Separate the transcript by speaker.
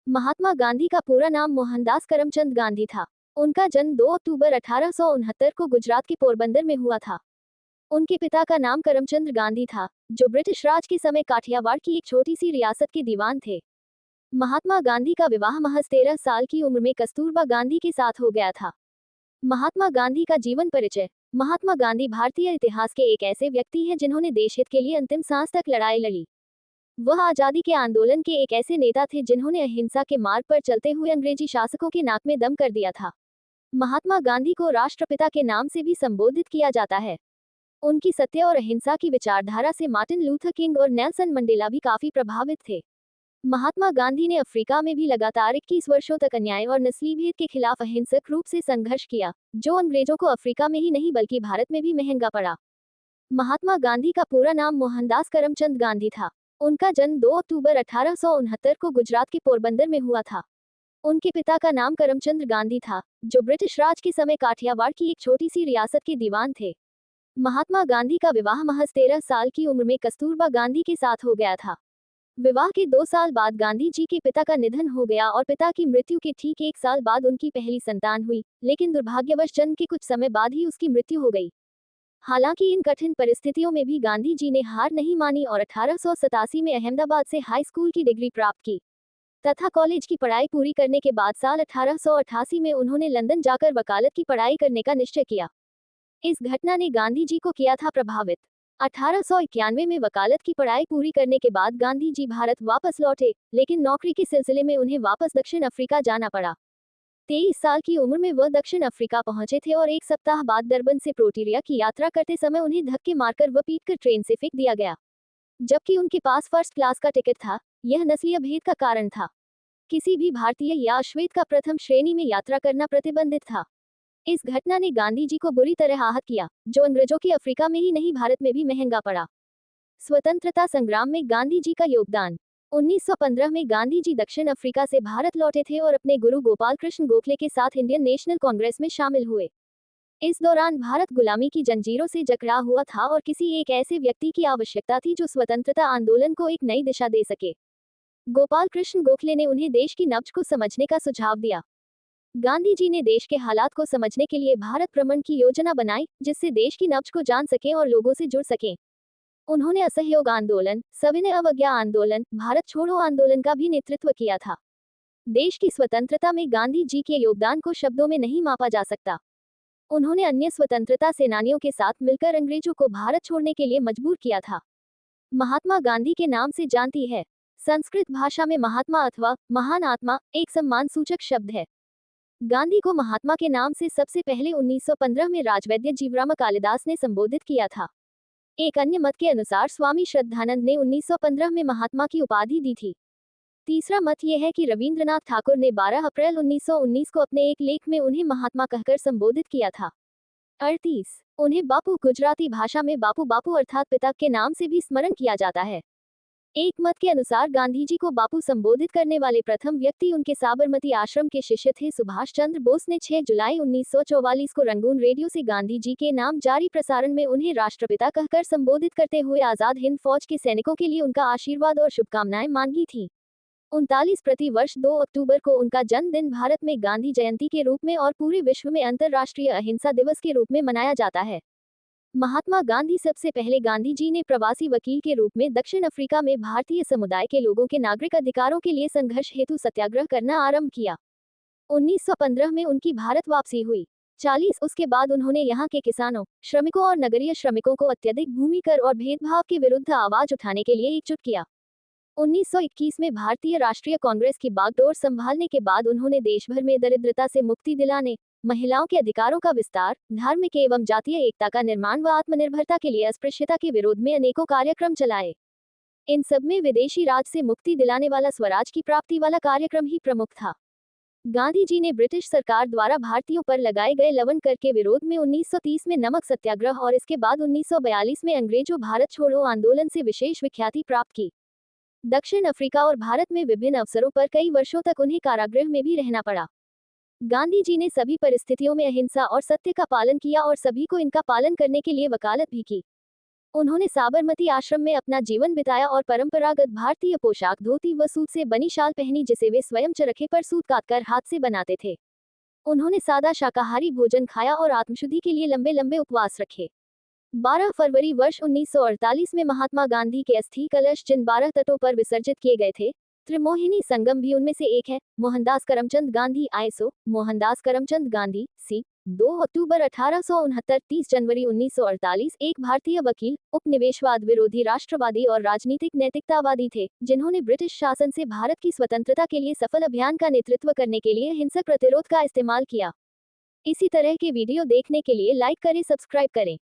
Speaker 1: महात्मा गांधी का पूरा नाम मोहनदास करमचंद गांधी था। उनका जन्म 2 अक्टूबर 1869 को गुजरात के पोरबंदर में हुआ था। उनके पिता का नाम करमचंद गांधी था, जो ब्रिटिश राज के समय काठियावाड़ की एक छोटी सी रियासत के दीवान थे। महात्मा गांधी का विवाह महज 13 साल की उम्र में कस्तूरबा गांधी के साथ हो गया था। महात्मा गांधी का जीवन परिचय। महात्मा गांधी भारतीय इतिहास के एक ऐसे व्यक्ति हैं जिन्होंने देश हित के लिए अंतिम सांस तक लड़ाई लड़ी। वह आजादी के आंदोलन के एक ऐसे नेता थे जिन्होंने अहिंसा के मार्ग पर चलते हुए अंग्रेजी शासकों के नाक में दम कर दिया था। महात्मा गांधी को राष्ट्रपिता के नाम से भी संबोधित किया जाता है। उनकी सत्य और अहिंसा की विचारधारा से मार्टिन लूथर किंग और नेल्सन मंडेला भी काफी प्रभावित थे। महात्मा गांधी ने अफ्रीका में भी लगातार 21 वर्षों तक अन्याय और नस्ली भेद के खिलाफ अहिंसक रूप से संघर्ष किया, जो अंग्रेजों को अफ्रीका में ही नहीं बल्कि भारत में भी महंगा पड़ा। महात्मा गांधी का पूरा नाम मोहनदास करमचंद गांधी था। उनका जन्म 2 अक्टूबर 1869 को गुजरात के पोरबंदर में हुआ था। उनके पिता का नाम करमचंद गांधी था, जो ब्रिटिश राज के समय काठियावाड़ की एक छोटी सी रियासत के दीवान थे। महात्मा गांधी का विवाह महज 13 साल की उम्र में कस्तूरबा गांधी के साथ हो गया था। विवाह के 2 साल बाद गांधी जी के पिता का निधन हो गया और पिता की मृत्यु के ठीक 1 साल बाद उनकी पहली संतान हुई, लेकिन दुर्भाग्यवश जन्म के कुछ समय बाद ही उसकी मृत्यु हो गई। हालांकि इन कठिन परिस्थितियों में भी गांधी जी ने हार नहीं मानी और 1887 में अहमदाबाद से हाई स्कूल की डिग्री प्राप्त की तथा कॉलेज की पढ़ाई पूरी करने के बाद साल 1888 में उन्होंने लंदन जाकर वकालत की पढ़ाई करने का निश्चय किया। इस घटना ने गांधी जी को किया था प्रभावित। 1891 में वकालत की पढ़ाई पूरी करने के बाद गांधी जी भारत वापस लौटे, लेकिन नौकरी के सिलसिले में उन्हें वापस दक्षिण अफ्रीका जाना पड़ा। 23 साल की उम्र में वह दक्षिण अफ्रीका पहुंचे थे और 1 सप्ताह बाद डरबन से प्रोटीरिया की यात्रा करते समय उन्हें धक्के मारकर व पीटकर ट्रेन से फेंक दिया गया, जबकि उनके पास फर्स्ट क्लास का टिकट था। यह नस्लीय भेद का कारण था। किसी भी भारतीय या श्वेत का प्रथम श्रेणी में यात्रा करना प्रतिबंधित था। इस घटना ने गांधी जी को बुरी तरह आहत किया, जो अंग्रेजों के अफ्रीका में ही नहीं भारत में भी महंगा पड़ा। स्वतंत्रता संग्राम में गांधी जी का योगदान। 1915 में गांधी जी दक्षिण अफ्रीका से भारत लौटे थे और अपने गुरु गोपाल कृष्ण गोखले के साथ इंडियन नेशनल कांग्रेस में शामिल हुए। इस दौरान भारत गुलामी की जंजीरों से जकड़ा हुआ था और किसी एक ऐसे व्यक्ति की आवश्यकता थी जो स्वतंत्रता आंदोलन को एक नई दिशा दे सके। गोपाल कृष्ण गोखले ने उन्हें देश की नब्ज को समझने का सुझाव दिया। गांधी जी ने देश के हालात को समझने के लिए भारत भ्रमण की योजना बनाई, जिससे देश की नब्ज को जान सकें और लोगों से जुड़ सकें। उन्होंने असहयोग आंदोलन, सविनय अवज्ञा आंदोलन, भारत छोड़ो आंदोलन का भी नेतृत्व किया था। देश की स्वतंत्रता में गांधी जी के योगदान को शब्दों में नहीं मापा जा सकता। उन्होंने अन्य स्वतंत्रता सेनानियों के साथ मिलकर अंग्रेजों को भारत छोड़ने के लिए मजबूर किया था। महात्मा गांधी के नाम से जानती है। संस्कृत भाषा में महात्मा अथवा महान आत्मा एक सम्मान सूचक शब्द है। गांधी को महात्मा के नाम से सबसे पहले 1915 में राजवैद्य जीवराम कालिदास ने संबोधित किया था। एक अन्य मत के अनुसार स्वामी श्रद्धानंद ने 1915 में महात्मा की उपाधि दी थी। तीसरा मत यह है कि रविंद्रनाथ ठाकुर ने 12 अप्रैल 1919 को अपने एक लेख में उन्हें महात्मा कहकर संबोधित किया था। 38 उन्हें बापू गुजराती भाषा में बापू बापू अर्थात पिता के नाम से भी स्मरण किया जाता है। एक मत के अनुसार गांधी जी को बापू संबोधित करने वाले प्रथम व्यक्ति उनके साबरमती आश्रम के शिष्य थे सुभाष चंद्र बोस ने 6 जुलाई 1944 को रंगून रेडियो से गांधी जी के नाम जारी प्रसारण में उन्हें राष्ट्रपिता कहकर संबोधित करते हुए आजाद हिंद फौज के सैनिकों के लिए उनका आशीर्वाद और शुभकामनाएं मांगी थी। 39 प्रति वर्ष 2 अक्टूबर को उनका जन्मदिन भारत में गांधी जयंती के रूप में और पूरे विश्व में अंतर्राष्ट्रीय अहिंसा दिवस के रूप में मनाया जाता है। महात्मा गांधी सबसे पहले गांधी जी ने प्रवासी वकील के रूप में दक्षिण अफ्रीका में भारतीय समुदाय के लोगों के नागरिक अधिकारों के लिए संघर्ष हेतु सत्याग्रह करना आरंभ किया। 1915 में उनकी भारत वापसी हुई। 40 उसके बाद उन्होंने यहाँ के किसानों, श्रमिकों और नगरीय श्रमिकों को अत्यधिक भूमि कर और भेदभाव के विरुद्ध आवाज उठाने के लिए एकजुट किया। 1921 में भारतीय राष्ट्रीय कांग्रेस की बागडोर संभालने के बाद उन्होंने देश भर में दरिद्रता से मुक्ति दिलाने, महिलाओं के अधिकारों का विस्तार, धार्मिक एवं जातीय एकता का निर्माण व आत्मनिर्भरता के लिए अस्पृश्यता के विरोध में अनेकों कार्यक्रम चलाए। इन सब में विदेशी राज से मुक्ति दिलाने वाला स्वराज की प्राप्ति वाला कार्यक्रम ही प्रमुख था। गांधी जी ने ब्रिटिश सरकार द्वारा भारतीयों पर लगाए गए लवण कर के विरोध में 1930 में नमक सत्याग्रह और इसके बाद 1942 में अंग्रेजों भारत छोड़ो आंदोलन से विशेष विख्याति प्राप्त की। दक्षिण अफ्रीका और भारत में विभिन्न अवसरों पर कई वर्षों तक उन्हें कारागृह में भी रहना पड़ा। गांधी जी ने सभी परिस्थितियों में अहिंसा और सत्य का पालन किया और सभी को इनका पालन करने के लिए वकालत भी की। उन्होंने साबरमती आश्रम में अपना जीवन बिताया और परंपरागत भारतीय पोशाक धोती व सूत से बनी शाल पहनी जिसे वे स्वयं चरखे पर सूत काटकर हाथ से बनाते थे। उन्होंने सादा शाकाहारी भोजन खाया और आत्मशुद्धि के लिए लंबे लंबे उपवास रखे। 12 फरवरी वर्ष 1948 में महात्मा गांधी के अस्थि कलश जिन 12 तटों पर विसर्जित किए गए थे, त्रिमोहिनी संगम भी उनमें से एक है। मोहनदास करमचंद गांधी आईएसओ मोहनदास करमचंद गांधी सी 2 अक्टूबर 1869 30 जनवरी 1948 एक भारतीय वकील, उपनिवेशवाद विरोधी राष्ट्रवादी और राजनीतिक नैतिकतावादी थे, जिन्होंने ब्रिटिश शासन से भारत की स्वतंत्रता के लिए सफल अभियान का नेतृत्व करने के लिए हिंसक प्रतिरोध का इस्तेमाल किया। इसी तरह के वीडियो देखने के लिए लाइक करें, सब्सक्राइब करें।